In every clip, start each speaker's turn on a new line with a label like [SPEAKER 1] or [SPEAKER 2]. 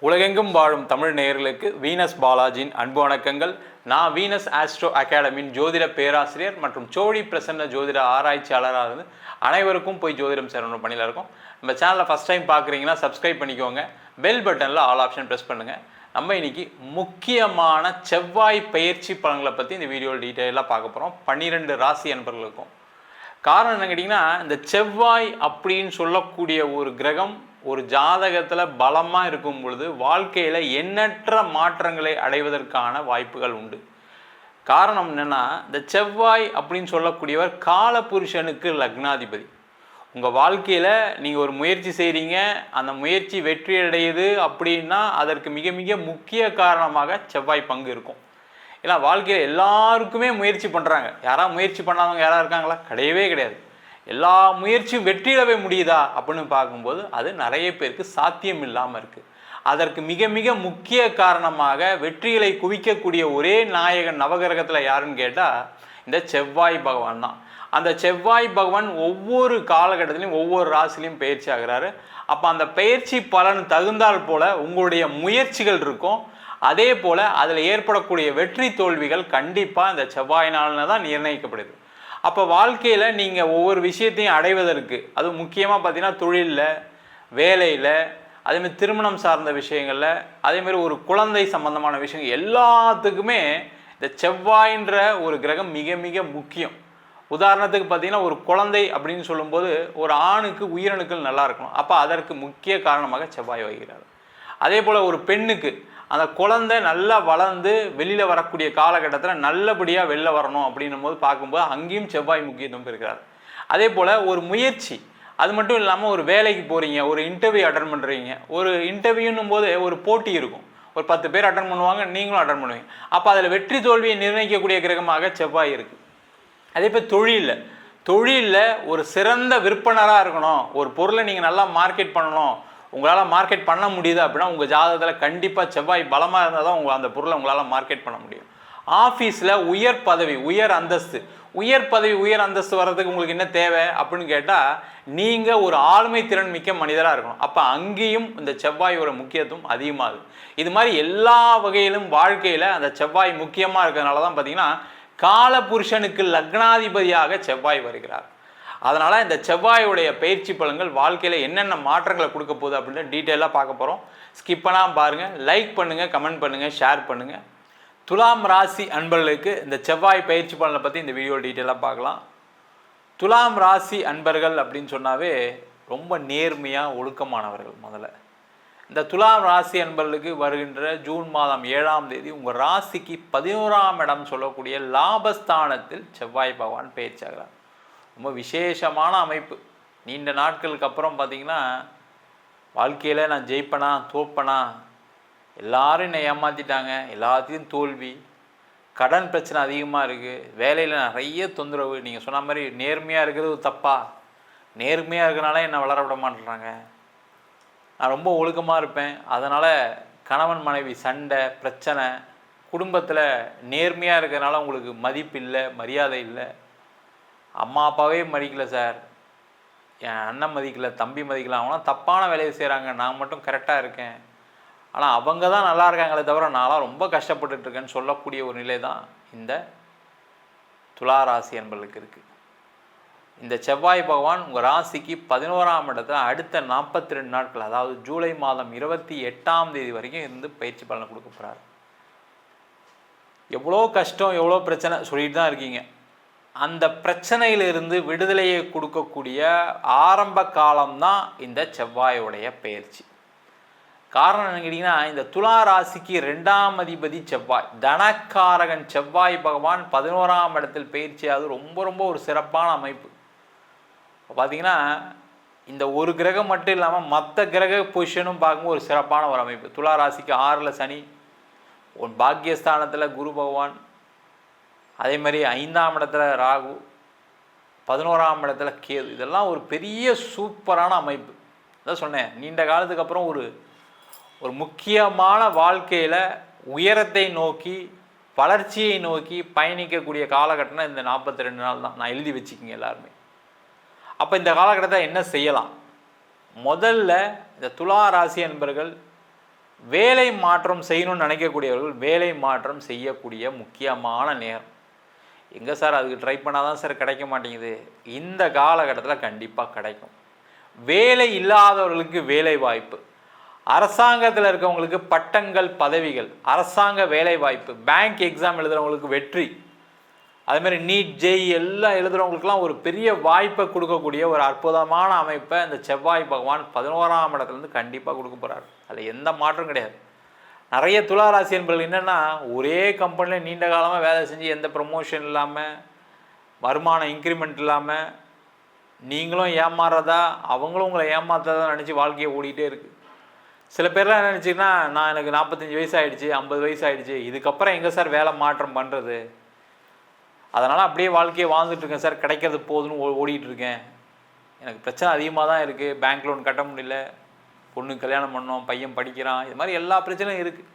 [SPEAKER 1] உலகெங்கும் வாழும் தமிழ் நேயர்களுக்கு வீனஸ் பாலாஜியின் அன்பு வணக்கங்கள். நான் வீனஸ் ஆஸ்ட்ரோ அகாடமியின் ஜோதிட பேராசிரியர் மற்றும் சோழி பிரசன்ன ஜோதிட ஆராய்ச்சியாளராக இருந்து அனைவருக்கும் போய் ஜோதிடம் சேரணும் பணியில் இருக்கும். நம்ம சேனலில் ஃபஸ்ட் டைம் பார்க்குறீங்கன்னா சப்ஸ்கிரைப் பண்ணிக்கோங்க. பெல் பட்டனில் ஆல் ஆப்ஷன் ப்ரெஸ் பண்ணுங்கள். நம்ம இன்னைக்கு முக்கியமான செவ்வாய் பயிற்சி பலன்களை பற்றி இந்த வீடியோவில் டீட்டெயிலாக பார்க்க போகிறோம். 12 ராசி அன்பர்களுக்கும். காரணம் என்ன கேட்டிங்கன்னா, இந்த செவ்வாய் அப்படின்னு சொல்லக்கூடிய ஒரு கிரகம் ஒரு ஜாதகத்தில் பலமாக இருக்கும் பொழுது வாழ்க்கையில் எண்ணற்ற மாற்றங்களை அடைவதற்கான வாய்ப்புகள் உண்டு. காரணம் என்னென்னா, இந்த செவ்வாய் அப்படின்னு சொல்லக்கூடியவர் காலபுருஷனுக்கு லக்னாதிபதி. உங்கள் வாழ்க்கையில் நீங்கள் ஒரு முயற்சி செய்கிறீங்க, அந்த முயற்சி வெற்றி அடையுது அப்படின்னா அதற்கு மிக மிக முக்கிய காரணமாக செவ்வாய் பங்கு இருக்கும். ஏன்னா வாழ்க்கையில் எல்லாருக்குமே முயற்சி பண்ணுறாங்க. யாராவது முயற்சி பண்ணாதவங்க யாராவது இருக்காங்களா? கிடையவே கிடையாது. எல்லா முயற்சியும் வெற்றியிடவே முடியுதா அப்படின்னு பார்க்கும்போது அது நிறைய பேருக்கு சாத்தியம் இல்லாமல் இருக்குது. அதற்கு மிக மிக முக்கிய காரணமாக வெற்றிகளை குவிக்கக்கூடிய ஒரே நாயகன் நவகிரகத்தில் யாருன்னு கேட்டால் இந்த செவ்வாய் பகவான் தான். அந்த செவ்வாய் பகவான் ஒவ்வொரு காலகட்டத்திலையும் ஒவ்வொரு ராசிலையும் பயிற்சி ஆகிறாரு. அப்போ அந்த பயிற்சி பலன் தகுந்தால் போல் உங்களுடைய முயற்சிகள் இருக்கும். அதே போல் அதில் ஏற்படக்கூடிய வெற்றி தோல்விகள் கண்டிப்பாக இந்த செவ்வாயினால தான் நிர்ணயிக்கப்படுது. அப்போ வாழ்க்கையில் நீங்கள் ஒவ்வொரு விஷயத்தையும் அடைவதற்கு, அது முக்கியமாக பார்த்தீங்கன்னா தொழிலில், வேலையில், அதேமாதிரி திருமணம் சார்ந்த விஷயங்களில், அதேமாதிரி ஒரு குழந்தை சம்பந்தமான விஷயங்கள் எல்லாத்துக்குமே இந்த செவ்வாயின்ற ஒரு கிரகம் மிக மிக முக்கியம். உதாரணத்துக்கு பார்த்தீங்கன்னா ஒரு குழந்தை அப்படின்னு சொல்லும்போது ஒரு ஆணுக்கு உயிரணுக்கள் நல்லா இருக்கணும். அப்போ அதற்கு முக்கிய காரணமாக செவ்வாய் வகிக்கிறார். அதே போல் ஒரு பெண்ணுக்கு அந்த குழந்தை நல்லா வளர்ந்து வெளியில் வரக்கூடிய காலகட்டத்தில் நல்லபடியாக வெளில வரணும் அப்படின்னும் போது பார்க்கும்போது அங்கேயும் செவ்வாய் முக்கியத்துவம் இருக்கிறார். அதே போல் ஒரு முயற்சி, அது மட்டும் இல்லாமல் ஒரு வேலைக்கு போகிறீங்க, ஒரு இன்டர்வியூ அட்டன் பண்ணுறீங்க. ஒரு இன்டர்வியூன்னும் போது ஒரு போட்டி இருக்கும். ஒரு 10 பேர் அட்டன் பண்ணுவாங்க, நீங்களும் அட்டன் பண்ணுவீங்க. அப்போ அதில் வெற்றி தோல்வியை நிர்ணயிக்கக்கூடிய கிரகமாக செவ்வாய் இருக்குது. அதே போல் தொழிலில் ஒரு சிறந்த விற்பனராக இருக்கணும், ஒரு பொருளை நீங்கள் நல்லா மார்க்கெட் பண்ணணும், உங்களால் மார்க்கெட் பண்ண முடியுது அப்படின்னா உங்கள் ஜாதகத்தில் கண்டிப்பாக செவ்வாய் பலமாக இருந்தால் தான் அந்த பொருளை உங்களால் மார்க்கெட் பண்ண முடியும். ஆஃபீஸில் உயர் பதவி, உயர் அந்தஸ்து வர்றதுக்கு உங்களுக்கு என்ன தேவை அப்படின்னு கேட்டால் நீங்கள் ஒரு ஆளுமை திறன் மிக்க மனிதராக இருக்கணும். அப்போ அங்கேயும் இந்த செவ்வாயோட முக்கியத்துவம் அதிகமாகுது. இது மாதிரி எல்லா வகையிலும் வாழ்க்கையில் அந்த செவ்வாய் முக்கியமாக இருக்கிறதுனால தான் பார்த்தீங்கன்னா காலபுருஷனுக்கு லக்னாதிபதியாக செவ்வாய் வருகிறார். அதனால் இந்த செவ்வாயுடைய பயிற்சி பலன்கள் வாழ்க்கையில் என்னென்ன மாற்றங்களை கொடுக்க போகுது அப்படின்னு டீட்டெயிலாக பார்க்க போகிறோம். ஸ்கிப் பண்ணாமல் பாருங்கள். லைக் பண்ணுங்கள், கமெண்ட் பண்ணுங்கள், ஷேர் பண்ணுங்கள். துலாம் ராசி அன்பர்களுக்கு இந்த செவ்வாய் பயிற்சி பலனை பற்றி இந்த வீடியோ டீட்டெயிலாக பார்க்கலாம். துலாம் ராசி அன்பர்கள் அப்படின்னு சொன்னாவே ரொம்ப நேர்மையாக ஒழுக்கமானவர்கள். முதல்ல இந்த துலாம் ராசி அன்பர்களுக்கு வருகின்ற ஜூன் மாதம் 7ஆம் தேதி உங்கள் ராசிக்கு 11ஆம் இடம் சொல்லக்கூடிய லாபஸ்தானத்தில் செவ்வாய் பகவான் பயிற்சி ஆகிறார். ரொம்ப விசேஷமான அமைப்பு. நீண்ட நாட்களுக்கு அப்புறம் பார்த்திங்கன்னா வாழ்க்கையில் நான் ஜெயிப்பனா தோப்பனா, எல்லாரும் என்னை ஏமாற்றிட்டாங்க, எல்லாத்தையும் தோல்வி, கடன் பிரச்சனை அதிகமாக இருக்குது, வேலையில் நிறைய தொந்தரவு. நீங்கள் சொன்ன மாதிரி நேர்மையாக இருக்கிறது தப்பா, நேர்மையாக இருக்கிறனால என்னை வளர விட மாட்டேறாங்க, நான் ரொம்ப ஒழுக்கமாக இருப்பேன், அதனால் கணவன் மனைவி சண்டை பிரச்சனை, குடும்பத்தில் நேர்மையாக இருக்கிறனால உங்களுக்கு மதிப்பு இல்லை, மரியாதை இல்லை, அம்மா அப்பாவே மதிக்கலை சார், என் அண்ணன் மதிக்கலை, தம்பி மதிக்கலை, அவங்களாம் தப்பான வேலையை செய்கிறாங்க, நான் மட்டும் கரெக்டாக இருக்கேன், ஆனால் அவங்க தான் நல்லா இருக்காங்களே தவிர நான்லாம் ரொம்ப கஷ்டப்பட்டுருக்கேன்னு சொல்லக்கூடிய ஒரு நிலை தான் இந்த துலா ராசி என்பர்களுக்கு இருக்குது. இந்த செவ்வாய் பகவான் உங்கள் ராசிக்கு 11ஆம் இடத்துல அடுத்த 42 நாட்கள், அதாவது ஜூலை மாதம் 28ஆம் தேதி வரைக்கும் இருந்து பயிற்சி பலனை கொடுக்க போகிறார். எவ்வளோ கஷ்டம், எவ்வளோ பிரச்சனை சொல்லிட்டு தான் இருக்கீங்க. அந்த பிரச்சனையிலிருந்து விடுதலையை கொடுக்கக்கூடிய ஆரம்ப காலம்தான் இந்த செவ்வாயோடைய பயிற்சி. காரணம் என்ன கேட்டிங்கன்னா, இந்த துலா ராசிக்கு 2ஆம் அதிபதி செவ்வாய், தனக்காரகன் செவ்வாய் பகவான் 11ஆம் இடத்தில் பயிற்சியாவது ரொம்ப ரொம்ப ஒரு சிறப்பான அமைப்பு. பார்த்தீங்கன்னா இந்த ஒரு கிரகம் மட்டும் இல்லாமல் மற்ற கிரக பொசிஷனும் பார்க்கும்போது ஒரு சிறப்பான ஒரு அமைப்பு. துலா ராசிக்கு 6ல் சனி, ஒரு பாக்கியஸ்தானத்தில் குரு பகவான், அதே மாதிரி 5ஆம் இடத்துல ராகு, 11ஆம் இடத்துல கேது. இதெல்லாம் ஒரு பெரிய சூப்பரான அமைப்பு. அதான் சொன்னேன், நீண்ட காலத்துக்கு அப்புறம் ஒரு முக்கியமான வாழ்க்கையில் உயரத்தை நோக்கி வளர்ச்சியை நோக்கி பயணிக்கக்கூடிய காலகட்டம் இந்த 42 நாள் தான். நான் எழுதி வச்சுக்கிங்க எல்லாருமே. அப்போ இந்த காலகட்டத்தை என்ன செய்யலாம்? முதல்ல இந்த துலா ராசி என்பர்கள் வேலை மாற்றம் செய்யணும்னு நினைக்கக்கூடியவர்கள் வேலை மாற்றம் செய்யக்கூடிய முக்கியமான நேரம். எங்கே சார் அதுக்கு ட்ரை பண்ணால் தான் சார் கிடைக்க மாட்டேங்குது. இந்த காலகட்டத்தில் கண்டிப்பாக கிடைக்கும். வேலை இல்லாதவர்களுக்கு வேலை வாய்ப்பு, அரசாங்கத்தில் இருக்கவங்களுக்கு பட்டங்கள் பதவிகள், அரசாங்க வேலை வாய்ப்பு, பேங்க் எக்ஸாம் எழுதுகிறவங்களுக்கு வெற்றி, அதுமாதிரி நீட் ஜெய் எல்லாம் எழுதுகிறவங்களுக்குலாம் ஒரு பெரிய வாய்ப்பை கொடுக்கக்கூடிய ஒரு அற்புதமான அமைப்பை இந்த செவ்வாய் பகவான் 11ஆம் இடத்துலேருந்து கண்டிப்பாக கொடுக்க போகிறார். அதில் எந்த மாற்றம் கிடையாது. நிறைய துளாராசி என்பர்கள் என்னென்னா, ஒரே கம்பெனியில் நீண்ட காலமாக வேலை செஞ்சு எந்த ப்ரமோஷன் இல்லாமல், வருமானம் இன்க்ரிமெண்ட் இல்லாமல், நீங்களும் ஏமாறதா அவங்களும் உங்களை ஏமாற்றதான் நினச்சி வாழ்க்கையை ஓடிக்கிட்டே இருக்குது. சில பேர்லாம் என்ன நினச்சிங்கன்னா, நான் எனக்கு 45 வயசு ஆகிடுச்சு, 50 வயசு ஆகிடுச்சு, இதுக்கப்புறம் எங்கே சார் வேலை மாற்றம் பண்ணுறது, அதனால் அப்படியே வாழ்க்கையை வாழ்ந்துட்டுருக்கேன் சார், கிடைக்கிறது போதுன்னு ஓடிட்டுருக்கேன், எனக்கு பிரச்சனை அதிகமாக தான் இருக்குது, பேங்க் லோன் கட்ட முடியல, பொண்ணு கல்யாணம் பண்ணோம், பையன் படிக்கிறான், இது மாதிரி எல்லா பிரச்சனையும் இருக்குது.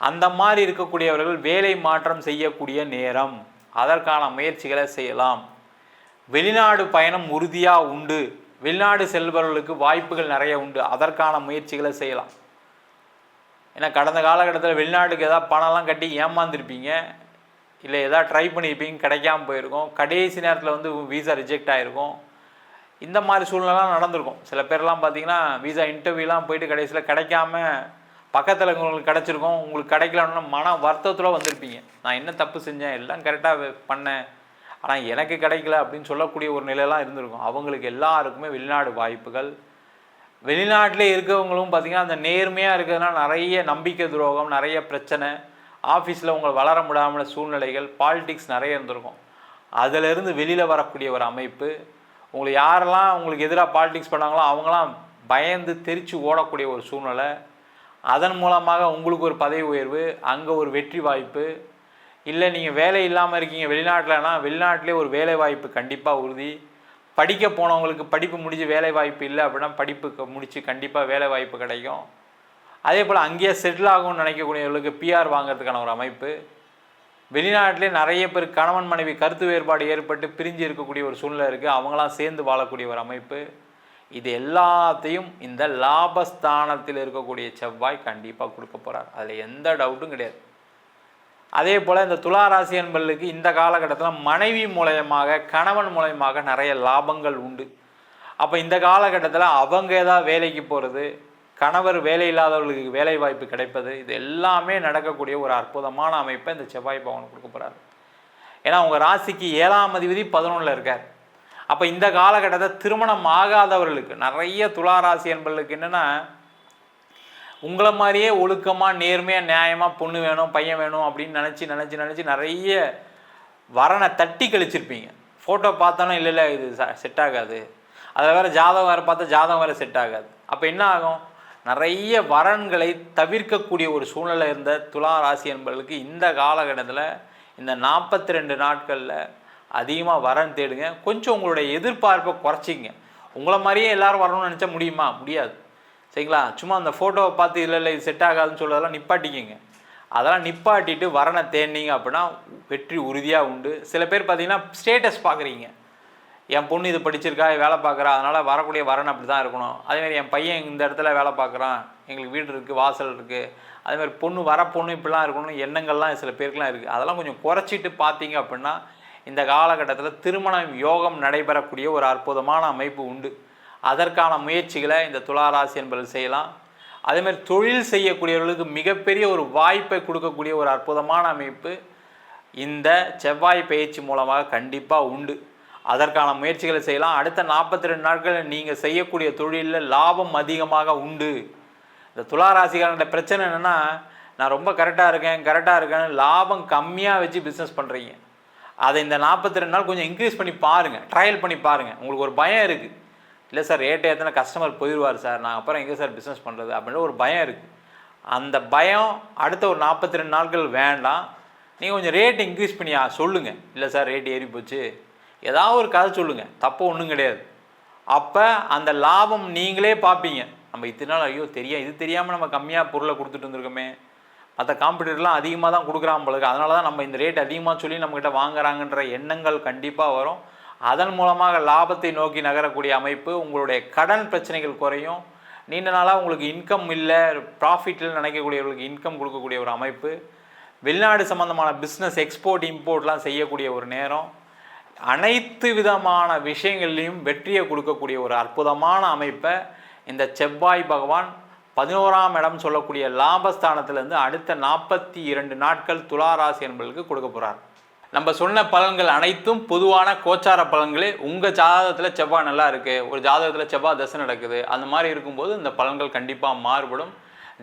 [SPEAKER 1] அந்த மாதிரி இருக்கக்கூடியவர்கள் வேலை மாற்றம் செய்யக்கூடிய நேரம். அதற்கான முயற்சிகளை செய்யலாம். வெளிநாடு பயணம் உறுதியாக உண்டு. வெளிநாடு செல்பவர்களுக்கு வாய்ப்புகள் நிறைய உண்டு. அதற்கான முயற்சிகளை செய்யலாம். ஏன்னா கடந்த காலகட்டத்தில் வெளிநாட்டுக்கு ஏதாவது பணம்லாம் கட்டி ஏமாந்துருப்பீங்க, இல்லை எதாவது ட்ரை பண்ணியிருப்பீங்க, கிடைக்காம போயிருக்கும், கடைசி நேரத்தில் வந்து வீசா ரிஜெக்ட் ஆகிருக்கும். இந்த மாதிரி சூழ்நிலாம் நடந்திருக்கும். சில பேர்லாம் பார்த்தீங்கன்னா வீசா இன்டர்வியூலாம் போயிட்டு கடைசியில் கிடைக்காம பக்கத்தில் உங்களுக்கு கிடச்சிருக்கும், உங்களுக்கு கிடைக்கலன்னா மன வருத்தத்தில் வந்திருப்பீங்க. நான் என்ன தப்பு செஞ்சேன், எல்லாம் கரெக்டாக பண்ணேன், ஆனால் எனக்கு கிடைக்கல அப்படின்னு சொல்லக்கூடிய ஒரு நிலையெல்லாம் இருந்திருக்கும். அவங்களுக்கு எல்லாருக்குமே வெளிநாடு வாய்ப்புகள். வெளிநாட்டிலே இருக்கவங்களும் பார்த்திங்கன்னா அந்த நேர்மையாக இருக்கிறதுனால நிறைய நம்பிக்கை துரோகம், நிறைய பிரச்சனை, ஆஃபீஸில் உங்களை வளர முடியாமல் சூழ்நிலைகள், பாலிடிக்ஸ் நிறைய இருந்திருக்கும். அதிலிருந்து வெளியில் வரக்கூடிய ஒரு அமைப்பு. உங்களுக்கு யாரெல்லாம் உங்களுக்கு எதிராக பாலிடிக்ஸ் பண்ணாங்களோ அவங்களாம் பயந்து தெரித்து ஓடக்கூடிய ஒரு சூழ்நிலை. அதன் மூலமாக உங்களுக்கு ஒரு பதவி உயர்வு, அங்கே ஒரு வெற்றி வாய்ப்பு. இல்லை நீங்கள் வேலை இல்லாமல் இருக்கீங்க வெளிநாட்டில்னா, வெளிநாட்டிலே ஒரு வேலை வாய்ப்பு கண்டிப்பாக உறுதி. படிக்க போனவங்களுக்கு படிப்பு முடிஞ்சு வேலை வாய்ப்பு இல்லை அப்படின்னா படிப்புக்கு முடித்து கண்டிப்பாக வேலை வாய்ப்பு கிடைக்கும். அதே போல் அங்கேயே செட்டில் ஆகும்னு நினைக்கக்கூடியவர்களுக்கு பிஆர் வாங்கிறதுக்கான ஒரு அமைப்பு. வெளிநாட்டிலே நிறைய பேர் கணவன் மனைவி கருத்து வேறுபாடு ஏற்பட்டு பிரிஞ்சு இருக்கக்கூடிய ஒரு சூழ்நிலை இருக்குது, அவங்களாம் சேர்ந்து வாழக்கூடிய ஒரு அமைப்பு. இது எல்லாத்தையும் இந்த லாபஸ்தானத்தில் இருக்கக்கூடிய செவ்வாய் கண்டிப்பாக கொடுக்க போகிறார். அதில் எந்த டவுட்டும் கிடையாது. அதே போல் இந்த துளாராசி என்பர்களுக்கு இந்த காலகட்டத்தில் மனைவி மூலயமாக, கணவன் மூலயமாக நிறைய லாபங்கள் உண்டு. அப்போ இந்த காலகட்டத்தில் அவங்க ஏதாவது வேலைக்கு போகிறது, கணவர் வேலை இல்லாதவர்களுக்கு வேலை வாய்ப்பு கிடைப்பது, இது எல்லாமே நடக்கக்கூடிய ஒரு அற்புதமான அமைப்பை இந்த செவ்வாய் பகவான் கொடுக்க போகிறார். ஏன்னா உங்கள் ராசிக்கு 7ஆம் அதிபதி 11ல் இருக்கார். அப்போ இந்த காலகட்டத்தை திருமணம் ஆகாதவர்களுக்கு, நிறைய துளாராசி என்பர்களுக்கு என்னென்னா, உங்களை மாதிரியே ஒழுக்கமாக நேர்மையாக நியாயமாக பொண்ணு வேணும் பையன் வேணும் அப்படின்னு நினச்சி நிறைய வரனை தட்டி கழிச்சிருப்பீங்க. ஃபோட்டோ பார்த்தாலும் இல்லை இது செட் ஆகாது, அதில் வேறு ஜாதகம் வேறு பார்த்தா ஜாதகம் வேறு செட் ஆகாது. அப்போ என்ன ஆகும், நிறைய வரன்களை தவிர்க்கக்கூடிய ஒரு சூழ்நிலை இருந்த துலா ராசி என்பவர்களுக்கு இந்த காலகட்டத்தில் இந்த 42 நாட்களில் அதிகமாக வரன் தேடுங்க. கொஞ்சம் உங்களுடைய எதிர்பார்ப்பை குறைச்சிங்க. உங்களை மாதிரியே எல்லோரும் வரணும்னு நினச்சா முடியுமா? முடியாது. சரிங்களா? சும்மா அந்த ஃபோட்டோவை பார்த்து இல்லை இது செட் ஆகாதுன்னு சொல்கிறதெல்லாம் நிப்பாட்டிக்கிங்க. அதெல்லாம் நிப்பாட்டிட்டு வரனை தேடினீங்க அப்படின்னா வெற்றி உறுதியாக உண்டு. சில பேர் பார்த்தீங்கன்னா ஸ்டேட்டஸ் பார்க்குறீங்க, என் பொண்ணு இது படிச்சிருக்கா, வேலை பார்க்குறா, அதனால் வரக்கூடிய வரன் அப்படி தான் இருக்கணும். அதேமாதிரி என் பையன் இந்த இடத்துல வேலை பார்க்குறான், எங்களுக்கு வீடு இருக்குது, வாசல் இருக்குது, அதேமாதிரி பொண்ணு வர பொண்ணு இப்படிலாம் இருக்கணும்னு எண்ணங்கள்லாம் சில பேருக்குலாம் இருக்குது. அதெல்லாம் கொஞ்சம் குறைச்சிட்டு பார்த்தீங்க அப்படின்னா இந்த காலகட்டத்தில் திருமண யோகம் நடைபெறக்கூடிய ஒரு அற்புதமான அமைப்பு உண்டு. அதற்கான முயற்சிகளை இந்த துளாராசி என்பவர்கள் செய்யலாம். அதேமாதிரி தொழில் செய்யக்கூடியவர்களுக்கு மிகப்பெரிய ஒரு வாய்ப்பை கொடுக்கக்கூடிய ஒரு அற்புதமான அமைப்பு இந்த செவ்வாய் பயிற்சி மூலமாக கண்டிப்பாக உண்டு. அதற்கான முயற்சிகளை செய்யலாம். அடுத்த 42 நாட்களில் நீங்கள் செய்யக்கூடிய தொழிலில் லாபம் அதிகமாக உண்டு. இந்த துளாராசிக்காரங்களோட பிரச்சனை என்னென்னா, நான் ரொம்ப கரெக்டாக இருக்கேன்னு லாபம் கம்மியாக வச்சு பிஸ்னஸ் பண்ணுறீங்க. அதை இந்த 42 நாள் கொஞ்சம் இன்க்ரீஸ் பண்ணி பாருங்கள், ட்ரையல் பண்ணி பாருங்கள். உங்களுக்கு ஒரு பயம் இருக்குது, இல்லை சார் ரேட்டை ஏற்றினா கஸ்டமர் போயிடுவார் சார், நான் அப்புறம் எங்கே சார் பிஸ்னஸ் பண்ணுறது அப்படின்ற ஒரு பயம் இருக்குது. அந்த பயம் அடுத்த ஒரு 42 நாட்கள் வேண்டாம். நீங்கள் கொஞ்சம் ரேட் இன்க்ரீஸ் பண்ணி சொல்லுங்கள். இல்லை சார் ரேட் ஏறி போச்சு, ஏதாவது ஒரு கதை சொல்லுங்கள், தப்பு ஒன்றும் கிடையாது. அப்போ அந்த லாபம் நீங்களே பார்ப்பீங்க. நம்ம இத்தனை நாள் ஐயோ இது தெரியாமல் நம்ம கம்மியாக பொருளை கொடுத்துட்டு இருந்திருக்கோமே, மற்ற காம்படிட்டர்லாம் அதிகமாக தான் கொடுக்குறான் போலுக்கு, அதனால தான் நம்ம இந்த ரேட் அதிகமாக சொல்லி நம்மக்கிட்ட வாங்குறாங்கன்ற எண்ணங்கள் கண்டிப்பாக வரும். அதன் மூலமாக லாபத்தை நோக்கி நகரக்கூடிய அமைப்பு. உங்களுடைய கடன் பிரச்சனைகள் குறையும், நீண்ட நாளாக உங்களுக்கு இன்கம் இல்லை, ப்ராஃபிட்டில் நினைக்கக்கூடியவர்களுக்கு இன்கம் கொடுக்கக்கூடிய ஒரு அமைப்பு, வெளிநாடு சம்மந்தமான பிஸ்னஸ் எக்ஸ்போர்ட் இம்போர்ட்லாம் செய்யக்கூடிய ஒரு நேரம், அனைத்து விதமான விஷயங்கள்லையும் வெற்றியை கொடுக்கக்கூடிய ஒரு அற்புதமான அமைப்பை இந்த செவ்வாய் பகவான் 11ஆம் இடம் சொல்லக்கூடிய லாபஸ்தானத்திலேருந்து அடுத்த 42 நாட்கள் துளாராசி என்பதற்கு கொடுக்க போகிறார். நம்ம சொன்ன பலன்கள் அனைத்தும் பொதுவான கோச்சார பலன்களே. உங்கள் ஜாதகத்தில் செவ்வாய் நல்லா இருக்குது, ஒரு ஜாதகத்தில் செவ்வாய் தசை நடக்குது, அந்த மாதிரி இருக்கும்போது இந்த பலன்கள் கண்டிப்பாக மாறுபடும்.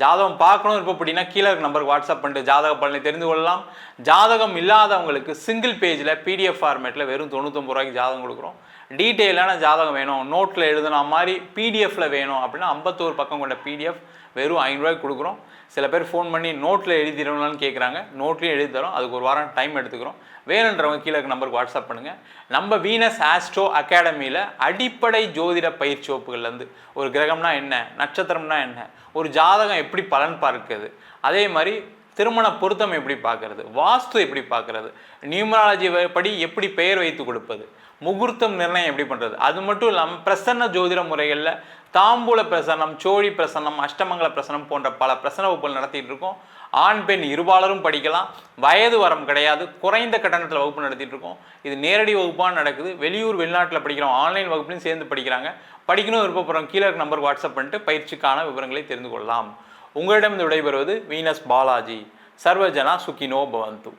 [SPEAKER 1] ஜாதகம் பார்க்கணும் இருப்போம் அப்படின்னா கீழே இருக்க நம்பருக்கு வாட்ஸ்அப் பண்ணிட்டு ஜாதக பலனை தெரிந்து கொள்ளலாம். ஜாதகம் இல்லாதவங்களுக்கு சிங்கிள் பேஜில் பிடிஎஃப் ஃபார்மேட்டில் வெறும் 99 ரூபாய்க்கு ஜாதகம் கொடுக்குறோம். டீட்டெயிலான ஜாதகம் வேணும், நோட்டில் எழுதுன மாதிரி பிடிஎஃப்பில் வேணும் அப்படின்னா 51 பக்கம் கொண்ட பிடிஎஃப் வெறும் 500 ரூபாய்க்கு கொடுக்குறோம். சில பேர் ஃபோன் பண்ணி நோட்டில் எழுதிடணும்னு கேட்குறாங்க, நோட்லேயும் எழுதி தரோம். அதுக்கு ஒரு வாரம் டைம் எடுத்துக்கிறோம். வேணுன்றவங்க கீழே இருக்க நம்பருக்கு வாட்ஸ்அப் பண்ணுங்கள். நம்ம வீனஸ் ஆஸ்ட்ரோ அகாடமியில் அடிப்படை ஜோதிட பயிற்சி வகுப்புகள்லேருந்து ஒரு கிரகம்னா என்ன, நட்சத்திரம்னா என்ன, ஒரு ஜாதகம் எப்படி பலன் பார்க்குறது, அதே மாதிரி திருமண பொருத்தம் எப்படி பார்க்கறது, வாஸ்து எப்படி பார்க்கறது, நியூமராலஜி படி எப்படி பெயர் வைத்து கொடுப்பது, முகூர்த்தம் நிர்ணயம் எப்படி பண்ணுறது, அது மட்டும் இல்லாமல் பிரசன்ன ஜோதிட முறைகளில் தாம்பூல பிரசன்னம், சோழி பிரசன்னம், அஷ்டமங்கல பிரசன்னம் போன்ற பல பிரசன்ன வகுப்புகள் நடத்திட்டு இருக்கோம். ஆண் பெண் இருபாலரும் படிக்கலாம், வயது வரம் கிடையாது, குறைந்த கட்டணத்தில் வகுப்பு நடத்திட்டு இருக்கோம். இது நேரடி வகுப்பாக நடக்குது. வெளியூர் வெளிநாட்டில் படிக்கிறோம், ஆன்லைன் வகுப்புலையும் சேர்ந்து படிக்கிறாங்க. படிக்கணும் விருப்பப்படுறோம் கீழே நம்பருக்கு வாட்ஸ்அப் பண்ணிட்டு பயிற்சிக்கான விவரங்களை தெரிந்து கொள்ளலாம். உங்களிடம் விடைபெறுவது வீனஸ் பாலாஜி. சர்வஜனா சுகினோ பவந்து.